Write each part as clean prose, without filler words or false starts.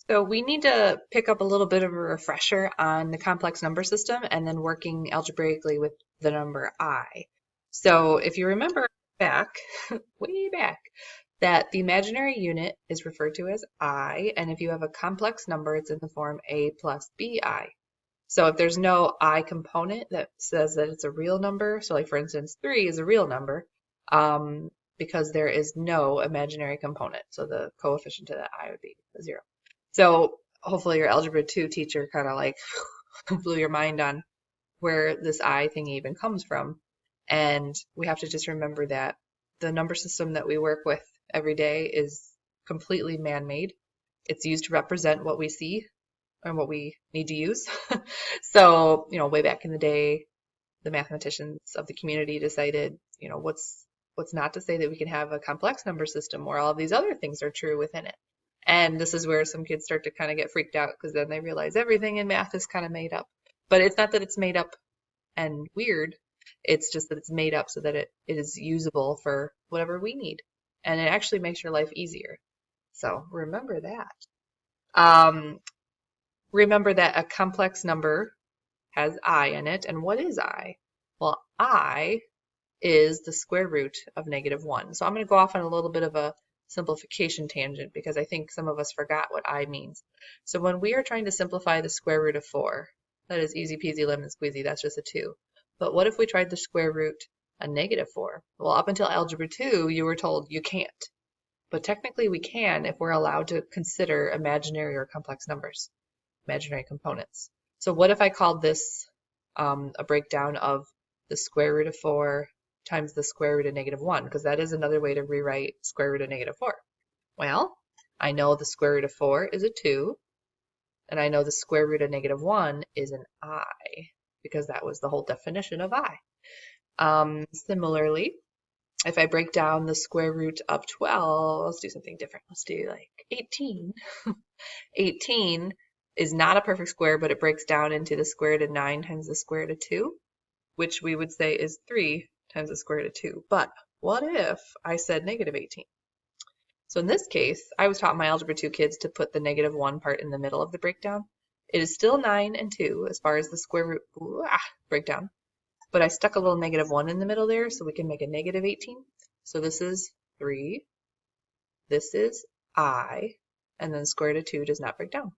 So we need to pick up a little bit of a refresher on the complex number system and then working algebraically with the number I. So if you remember back, way back, that the imaginary unit is referred to as I, and if you have a complex number, it's in the form A plus BI. So if there's no I component that says that it's a real number, so like for instance, 3 is a real number, because there is no imaginary component. So the coefficient to that I would be 0. So hopefully your Algebra 2 teacher kind of like blew your mind on where this I thing even comes from. And we have to just remember that the number system that we work with every day is completely man-made. It's used to represent what we see and what we need to use. So, way back in the day, the mathematicians of the community decided, what's not to say that we can have a complex number system where all of these other things are true within it. And this is where some kids start to kind of get freaked out because then they realize everything in math is kind of made up. But it's not that it's made up and weird. It's just that it's made up so that it is usable for whatever we need. And it actually makes your life easier. So remember that. Remember that a complex number has I in it. And what is I? Well, I is the square root of -1. So I'm going to go off on a little bit of a simplification tangent because I think some of us forgot what I means. So when we are trying to simplify the square root of 4, that is easy peasy lemon squeezy, that's just a 2. But what if we tried the square root of -4? Well, up until Algebra 2, you were told you can't. But technically we can if we're allowed to consider imaginary or complex numbers, imaginary components. So what if I called this a breakdown of the square root of 4 times the square root of -1, because that is another way to rewrite square root of -4. Well, I know the square root of 4 is a 2, and I know the square root of -1 is an I, because that was the whole definition of I. Similarly, if I break down the square root of 12, let's do something different. Let's do like 18. 18 is not a perfect square, but it breaks down into the square root of 9 times the square root of 2, which we would say is 3 times the square root of 2. But what if I said -18? So in this case, I was taught my Algebra 2 kids to put the -1 part in the middle of the breakdown. It is still 9 and 2 as far as the square root breakdown, but I stuck a little -1 in the middle there so we can make a -18. So this is 3, this is I, and then the square root of 2 does not break down.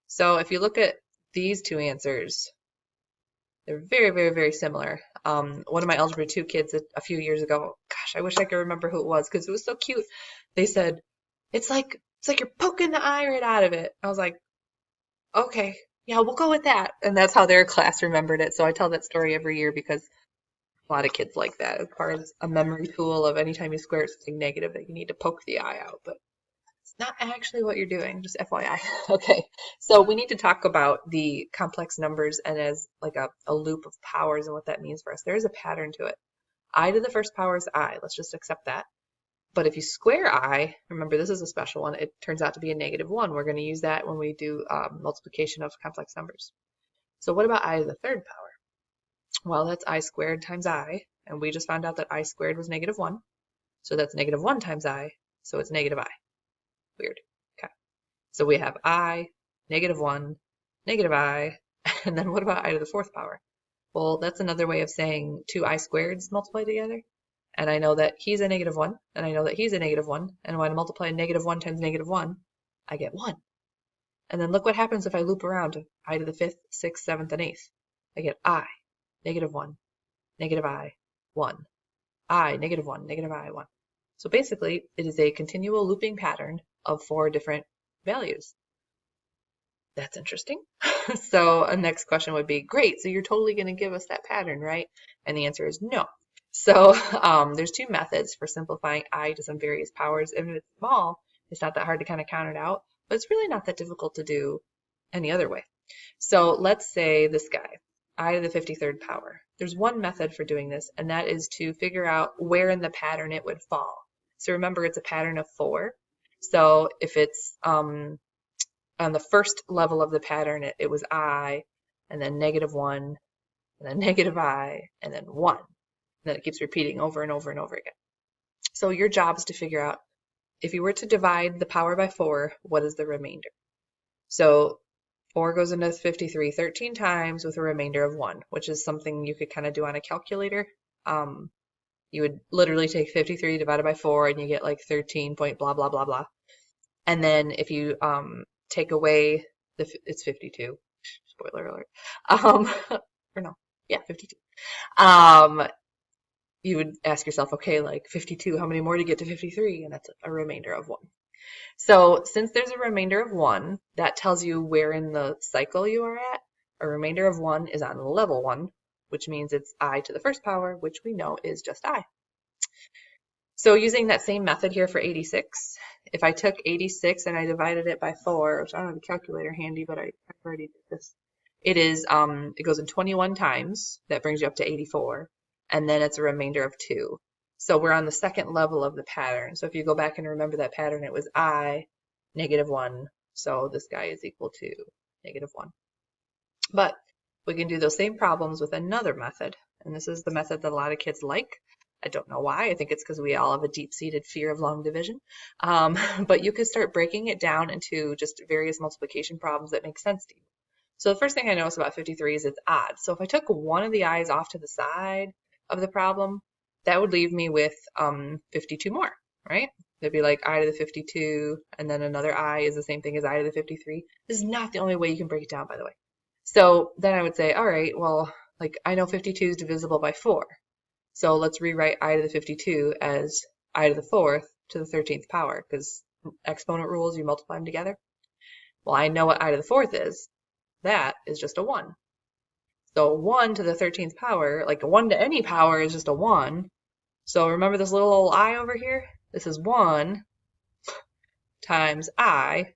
So if you look at these two answers, they're very, very, very similar. One of my Algebra 2 kids a few years ago, gosh, I wish I could remember who it was because it was so cute. They said, it's like you're poking the eye right out of it. I was like, okay, yeah, we'll go with that. And that's how their class remembered it. So I tell that story every year because a lot of kids like that as part of a memory tool of anytime you square something negative that you need to poke the eye out. But it's not actually what you're doing, just FYI. Okay, so we need to talk about the complex numbers and as like a loop of powers and what that means for us. There is a pattern to it. I to the first power is I. Let's just accept that. But if you square I, remember this is a special one, it turns out to be a -1. We're going to use that when we do multiplication of complex numbers. So what about I to the third power? Well, that's I squared times I, and we just found out that I squared was -1. So that's -1 times I, so it's -I. Weird. Okay. So we have I, -1, -I, and then what about I to the fourth power? Well, that's another way of saying two I squareds multiplied together. And I know that he's a -1, and I know that he's a -1, and when I multiply -1 times -1, I get 1. And then look what happens if I loop around to I to the 5th, 6th, 7th, and 8th. I get I, -1, -I, 1. I, -1, -I, 1. So basically, it is a continual looping pattern of 4 different values. That's interesting. So a next question would be, great, so you're totally going to give us that pattern, right? And the answer is no. So there's 2 methods for simplifying I to some various powers. And if it's small, it's not that hard to kind of count it out, but it's really not that difficult to do any other way. So let's say this guy, I to the 53rd power. There's one method for doing this, and that is to figure out where in the pattern it would fall. So remember, it's a pattern of 4. So if it's on the first level of the pattern, it was I, and then -1, and then -I, and then 1. And then it keeps repeating over and over and over again. So your job is to figure out, if you were to divide the power by 4, what is the remainder? So 4 goes into 53 13 times with a remainder of 1, which is something you could kind of do on a calculator. You would literally take 53 divided by 4 and you get like 13 point blah, blah, blah, blah. And then if you take away it's 52, spoiler alert, or no, yeah, 52. You would ask yourself, okay, like 52, how many more to get to 53? And that's a remainder of 1. So since there's a remainder of 1, that tells you where in the cycle you are at. A remainder of 1 is on level 1, which means it's I to the first power, which we know is just I. So using that same method here for 86, if I took 86 and I divided it by 4, which I don't have a calculator handy, but I already did this. It goes in 21 times. That brings you up to 84. And then it's a remainder of 2. So we're on the second level of the pattern. So if you go back and remember that pattern, it was I, -1. So this guy is equal to -1. But we can do those same problems with another method. And this is the method that a lot of kids like. I don't know why. I think it's because we all have a deep-seated fear of long division. But you could start breaking it down into just various multiplication problems that make sense to you. So the first thing I notice about 53 is it's odd. So if I took one of the i's off to the side of the problem, that would leave me with 52 more, right? It'd be like I to the 52, and then another I is the same thing as I to the 53. This is not the only way you can break it down, by the way. So then I would say, all right, well, like I know 52 is divisible by 4. So let's rewrite I to the 52 as I to the 4th to the 13th power, because exponent rules, you multiply them together. Well, I know what I to the 4th is. That is just a 1. So 1 to the 13th power, like a 1 to any power is just a 1. So remember this little old I over here? This is 1 times I,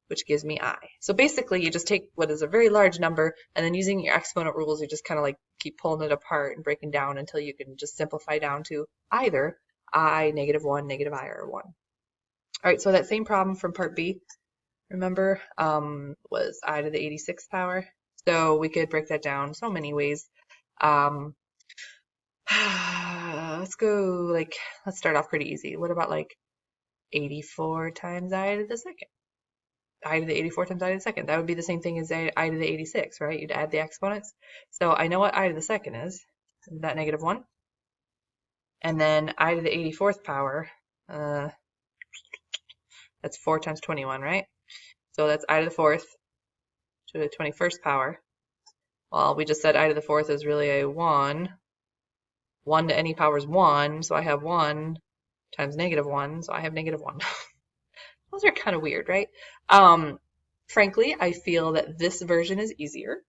which gives me I. So basically you just take what is a very large number, and then using your exponent rules, you just kind of like keep pulling it apart and breaking down until you can just simplify down to either I, -1, negative I, or 1. All right, so that same problem from part B, remember, was I to the 86th power. So we could break that down so many ways. Let's start off pretty easy. What about like 84 times I to the second? I to the 84 times I to the second. That would be the same thing as I to the 86, right? You'd add the exponents. So I know what I to the second is that -1. And then I to the 84th power, that's 4 times 21, right? So that's I to the 4th to the 21st power. Well, we just said I to the 4th is really a 1. 1 to any power is 1, so I have 1 times -1, so I have -1. Those are kind of weird, right? Frankly, I feel that this version is easier,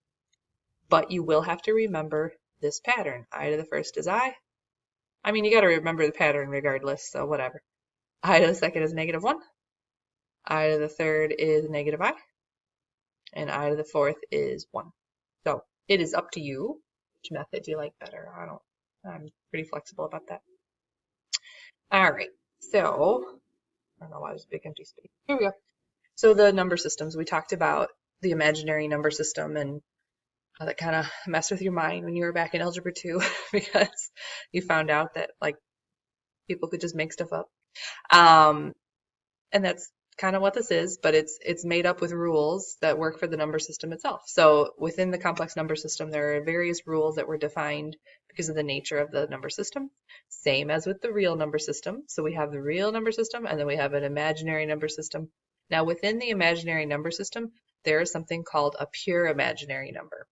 but you will have to remember this pattern. I to the first is I. I mean, you got to remember the pattern regardless, so whatever. I to the second is -1. I to the third is -I. And I to the 4th is 1. So it is up to you which method you like better. I'm pretty flexible about that. All right, so I don't know why there's a big empty space. Here we go. So the number systems, we talked about the imaginary number system and how that kind of messed with your mind when you were back in Algebra 2 because you found out that like people could just make stuff up. And that's kind of what this is, but it's made up with rules that work for the number system itself. So within the complex number system, there are various rules that were defined because of the nature of the number system, same as with the real number system. So we have the real number system, and then we have an imaginary number system. Now within the imaginary number system, there is something called a pure imaginary number.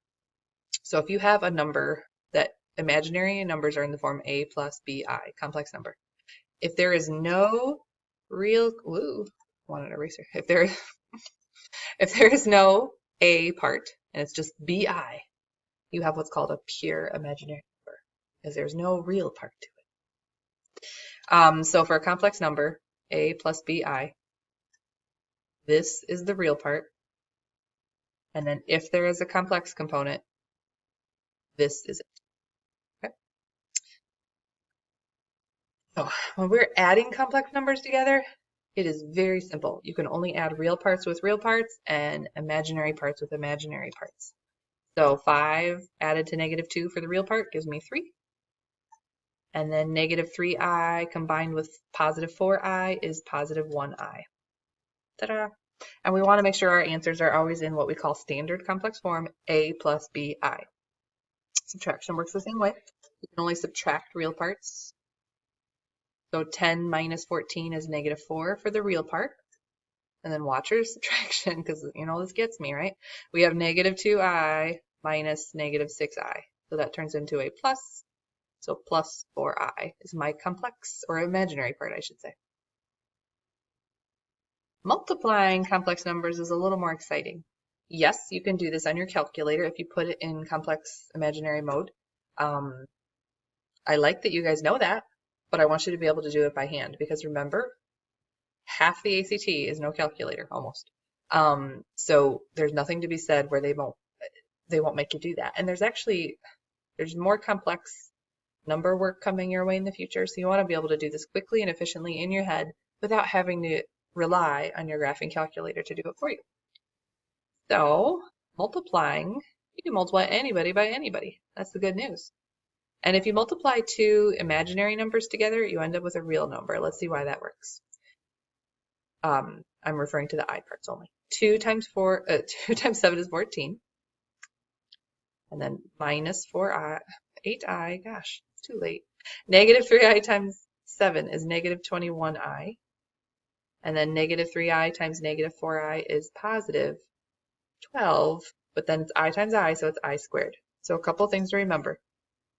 So if you have a number that imaginary numbers are in the form a plus bi, complex number. If there is no real, want an eraser. If there is no a part and it's just bi, you have what's called a pure imaginary number because there's no real part to it. So for a complex number, a plus bi, this is the real part. And then if there is a complex component, this is it. Okay. So when we're adding complex numbers together, it is very simple. You can only add real parts with real parts and imaginary parts with imaginary parts. So 5 added to -2 for the real part gives me 3. And then -3i combined with +4i is +1i. Ta-da! And we want to make sure our answers are always in what we call standard complex form, a plus bi. Subtraction works the same way. You can only subtract real parts. So 10 minus 14 is negative 4 for the real part. And then watch your subtraction, because you know this gets me, right? We have negative 2i minus negative 6i. So that turns into a plus. So plus 4i is my complex, or imaginary part, I should say. Multiplying complex numbers is a little more exciting. Yes, you can do this on your calculator if you put it in complex imaginary mode. I like that you guys know that, but I want you to be able to do it by hand, because remember, half the ACT is no calculator, almost. So there's nothing to be said where they won't make you do that. And there's more complex number work coming your way in the future, so you want to be able to do this quickly and efficiently in your head without having to rely on your graphing calculator to do it for you. So multiplying, you can multiply anybody by anybody. That's the good news. And if you multiply two imaginary numbers together, you end up with a real number. Let's see why that works. I'm referring to the I parts only. 2 times 7 is 14. And then minus 8i, gosh, it's too late. Negative 3i times 7 is negative 21i. And then negative 3i times negative 4i is positive 12, but then it's I times I, so it's I squared. So a couple things to remember.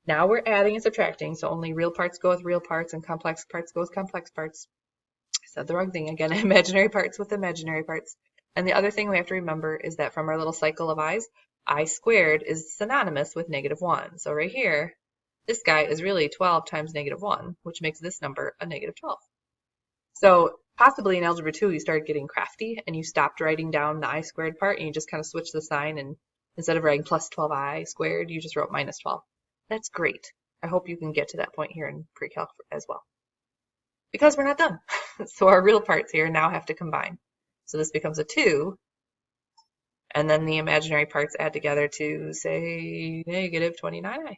Now we're adding and subtracting, so only real parts go with real parts and complex parts go with complex parts. I said the wrong thing again, imaginary parts with imaginary parts. And the other thing we have to remember is that from our little cycle of i's, I squared is synonymous with negative 1. So right here, this guy is really 12 times negative 1, which makes this number a negative 12. So possibly in Algebra 2, you started getting crafty and you stopped writing down the I squared part and you just kind of switched the sign, and instead of writing plus 12i squared, you just wrote minus 12. That's great. I hope you can get to that point here in PreCalc as well. Because we're not done. So our real parts here now have to combine. So this becomes a 2, and then the imaginary parts add together to, say, negative 29i.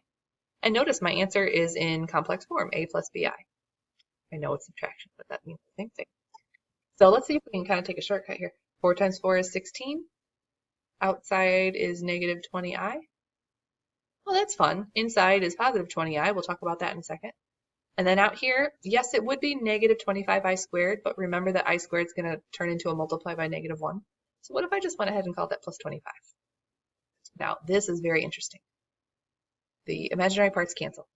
And notice my answer is in complex form, a plus bi. I know it's subtraction, but that means the same thing. So let's see if we can kind of take a shortcut here. 4 times 4 is 16. Outside is negative 20i. Well, that's fun. Inside is positive 20i. We'll talk about that in a second. And then out here, yes, it would be negative 25i squared, but remember that I squared is going to turn into a multiply by negative 1. So what if I just went ahead and called that plus 25? Now, this is very interesting. The imaginary parts cancel.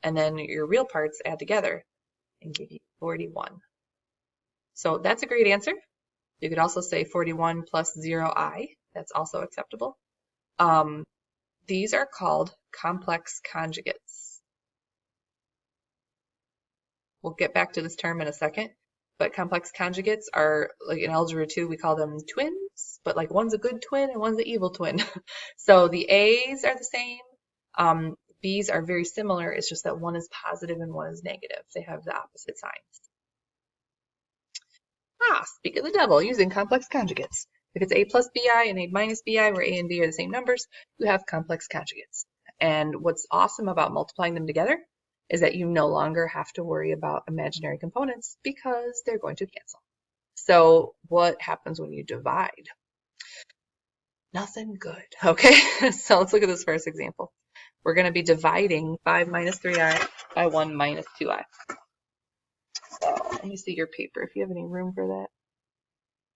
And then your real parts add together and give you 41. So that's a great answer. You could also say 41 plus 0i. That's also acceptable. These are called complex conjugates. We'll get back to this term in a second, but complex conjugates are, like in Algebra 2, we call them twins, but like one's a good twin and one's an evil twin. So the A's are the same. B's are very similar. It's just that one is positive and one is negative. They have the opposite signs. Speak of the devil, using complex conjugates. If it's a plus bi and a minus bi, where a and b are the same numbers, you have complex conjugates. And what's awesome about multiplying them together is that you no longer have to worry about imaginary components because they're going to cancel. So what happens when you divide? Nothing good. Okay, so let's look at this first example. We're going to be dividing 5 minus 3i by 1 minus 2i. So let me see your paper if you have any room for that.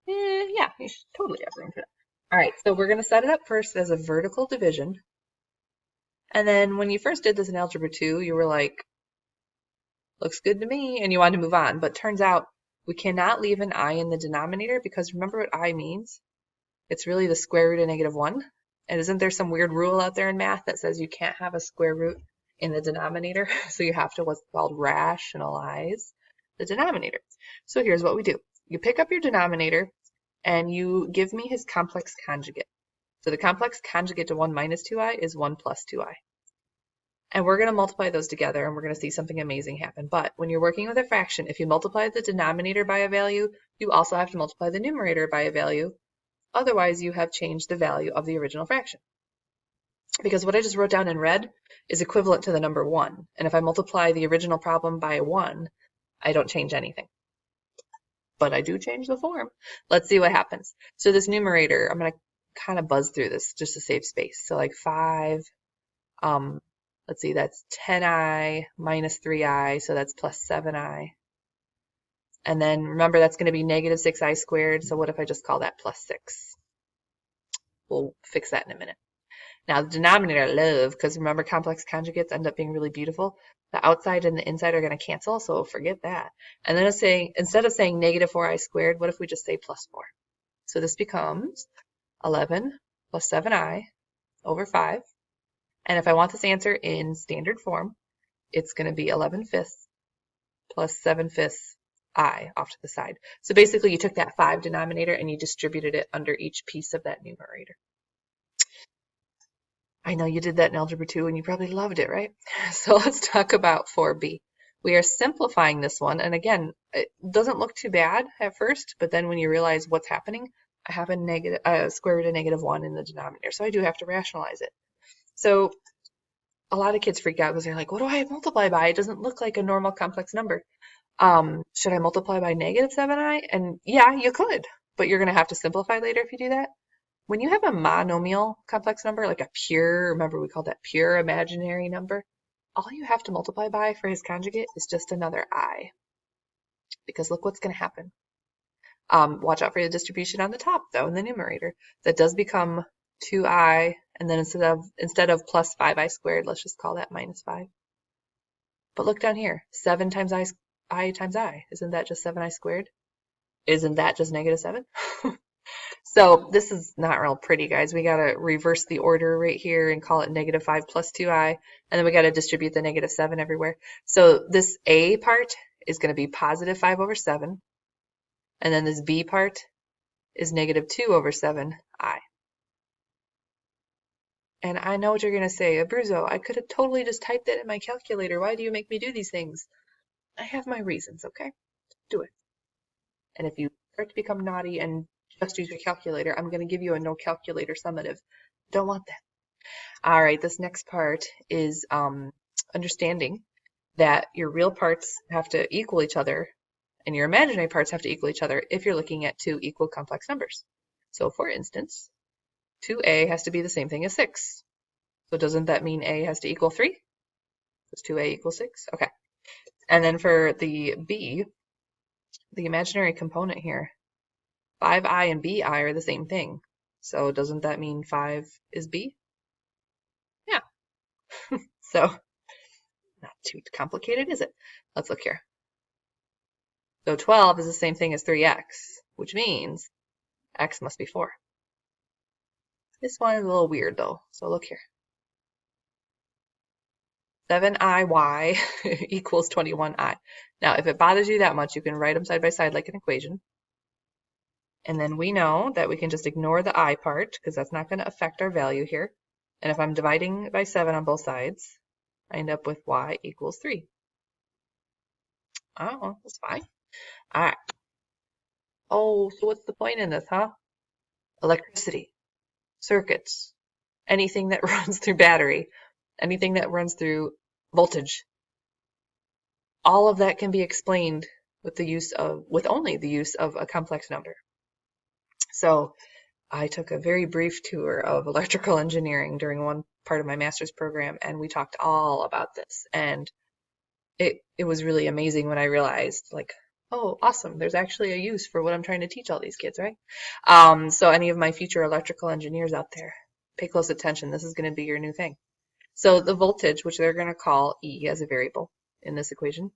Yeah, you should totally have room for that. All right, so we're going to set it up first as a vertical division. And then when you first did this in Algebra 2, you were like, looks good to me, and you wanted to move on. But turns out we cannot leave an I in the denominator, because remember what I means? It's really the square root of negative 1. And isn't there some weird rule out there in math that says you can't have a square root in the denominator? So you have to what's called rationalize the denominator. So here's what we do. You pick up your denominator and you give me his complex conjugate. So the complex conjugate to 1 minus 2i is 1 plus 2i. And we're going to multiply those together and we're going to see something amazing happen. But when you're working with a fraction, if you multiply the denominator by a value, you also have to multiply the numerator by a value. Otherwise, you have changed the value of the original fraction. Because what I just wrote down in red is equivalent to the number 1. And if I multiply the original problem by 1, I don't change anything. but I do change the form. Let's see what happens. So this numerator, I'm going to kind of buzz through this just to save space. So like 5, let's see, that's 10i minus 3i, so that's plus 7i. And then remember, that's going to be negative 6i squared, so what if I just call that plus 6? We'll fix that in a minute. Now the denominator I love, because remember complex conjugates end up being really beautiful. The outside and the inside are going to cancel, so forget that. And then it's saying, instead of saying negative 4i squared, what if we just say plus 4? So this becomes 11 plus 7i over 5. And if I want this answer in standard form, it's going to be 11/5 plus 7/5 I off to the side. So basically you took that 5 denominator and you distributed it under each piece of that numerator. I know you did that in Algebra 2 and you probably loved it, right? So let's talk about 4b. We are simplifying this one, and again, it doesn't look too bad at first, but then when you realize what's happening, I have a square root of -1 in the denominator, so I do have to rationalize it. So a lot of kids freak out because they're like, what do I multiply by? It doesn't look like a normal complex number. Should I multiply by negative 7i? And yeah, you could, but you're going to have to simplify later if you do that. When you have a monomial complex number, like a pure, remember we called that pure imaginary number, all you have to multiply by for his conjugate is just another I. Because look what's going to happen. Watch out for the distribution on the top, though, in the numerator. That does become 2i, and then instead of plus 5i squared, let's just call that minus 5. But look down here, 7 times I times I. Isn't that just 7i squared? Isn't that just negative 7? So this is not real pretty, guys. We got to reverse the order right here and call it negative 5 plus 2i, and then we got to distribute the negative 7 everywhere. So this a part is going to be positive 5 over 7, and then this b part is negative 2 over 7i. And I know what you're going to say, Abruzzo, I could have totally just typed that in my calculator. Why do you make me do these things? I have my reasons, okay? Do it. And if you start to become naughty and just use your calculator, I'm going to give you a no calculator summative. Don't want that. All right, this next part is understanding that your real parts have to equal each other and your imaginary parts have to equal each other if you're looking at two equal complex numbers. So for instance, 2a has to be the same thing as 6. So doesn't that mean a has to equal 3? Does 2a equal 6? Okay. And then for the b, the imaginary component here, 5i and bi are the same thing. So doesn't that mean 5 is b? Yeah. So not too complicated, is it? Let's look here. So 12 is the same thing as 3x, which means x must be 4. This one is a little weird though, so look here. 7iy equals 21i. Now, if it bothers you that much, you can write them side by side like an equation. And then we know that we can just ignore the I part because that's not going to affect our value here. And if I'm dividing by 7 on both sides, I end up with y equals 3. Oh, that's fine. All right. Oh, so what's the point in this, huh? Electricity, circuits, anything that runs through battery, anything that runs through voltage. All of that can be explained with only the use of a complex number. So I took a very brief tour of electrical engineering during one part of my master's program, and we talked all about this. And it was really amazing when I realized, like, oh, awesome, there's actually a use for what I'm trying to teach all these kids, right? So any of my future electrical engineers out there, pay close attention. This is going to be your new thing. So the voltage, which they're going to call E as a variable in this equation,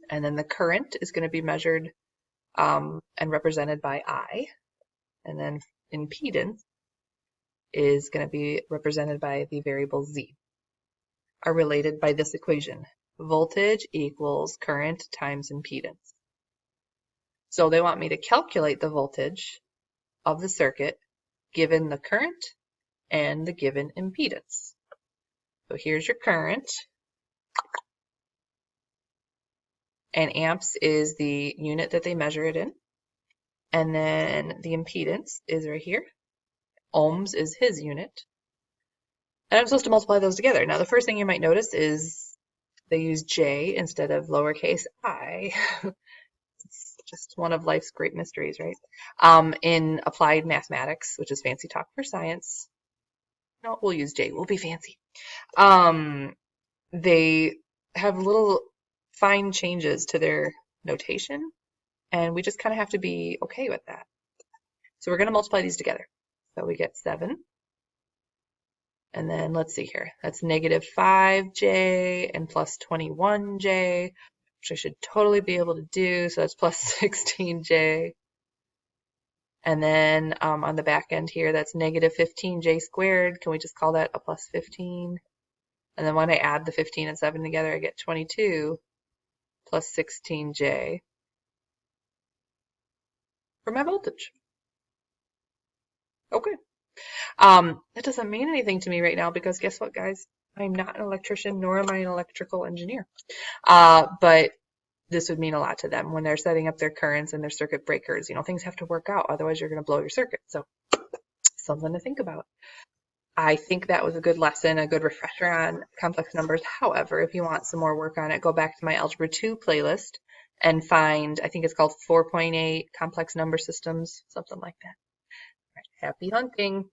and then the current is going to be measured and represented by I, and then impedance is going to be represented by the variable Z, are related by this equation. Voltage equals current times impedance. So they want me to calculate the voltage of the circuit given the current and the given impedance. So here's your current, and amps is the unit that they measure it in. And then the impedance is right here. Ohms is his unit. And I'm supposed to multiply those together. Now the first thing you might notice is they use J instead of lowercase I. It's just one of life's great mysteries, right? In applied mathematics, which is fancy talk for science. No, we'll use J. We'll be fancy. They have little fine changes to their notation, and we just kind of have to be okay with that. So we're going to multiply these together. So we get 7. And then let's see here. That's negative 5j and plus 21j, which I should totally be able to do. So that's plus 16j. And then on the back end here, that's negative 15j squared. Can we just call that a plus 15? And then when I add the 15 and 7 together, I get 22 plus 16j for my voltage. Okay. That doesn't mean anything to me right now because guess what, guys? I'm not an electrician, nor am I an electrical engineer. But this would mean a lot to them when they're setting up their currents and their circuit breakers. You know, things have to work out, otherwise you're going to blow your circuit. So something to think about. I think that was a good lesson, a good refresher on complex numbers. However, if you want some more work on it, go back to my Algebra 2 playlist and find, I think it's called 4.8 Complex Number Systems, something like that. All right, happy hunting.